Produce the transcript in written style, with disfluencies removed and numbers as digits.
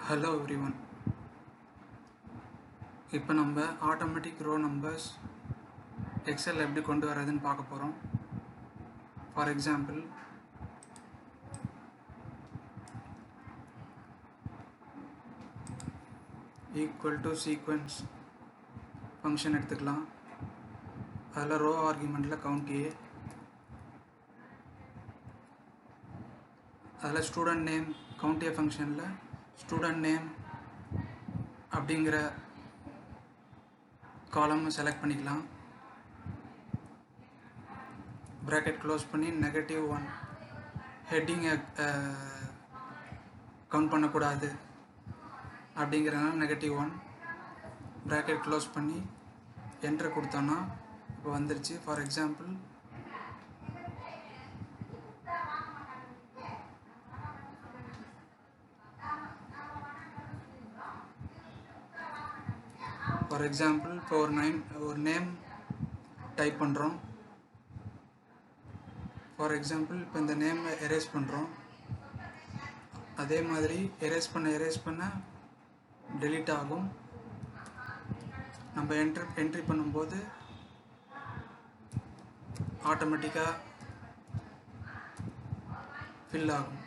Hello everyone. இப்போ நம்ம automatic row numbers XL எப்படி கொண்டு வரதுன்னு பார்க்க போகிறோம். For example equal to sequence function எடுத்துக்கலாம். அதில் ரோ ஆர்குமெண்ட்டில் கவுண்ட் ஏ, அதில் ஸ்டூடெண்ட் நேம் கவுண்ட் ஏ ஃபங்க்ஷனில் ஸ்டூடெண்ட் நேம் அப்படிங்கிற காலம் செலக்ட் பண்ணிக்கலாம். ப்ராக்கெட் க்ளோஸ் பண்ணி -1 ஹெட்டிங்கை கவுண்ட் பண்ணக்கூடாது அப்படிங்கிறதுனால -1 ப்ராக்கெட் க்ளோஸ் பண்ணி என்ட்ரு கொடுத்தோன்னா இப்போ வந்துருச்சு. ஃபார் எக்ஸாம்பிள் இப்போ ஒரு நேம் டைப் பண்ணுறோம். ஃபார் எக்ஸாம்பிள் இப்போ இந்த நேமை எரேஸ் பண்ணுறோம். அதே மாதிரி எரேஸ் பண்ண டெலீட் ஆகும். நம்ம என்ட்ரி பண்ணும்போது ஆட்டோமேட்டிக்காக ஃபில் ஆகும்.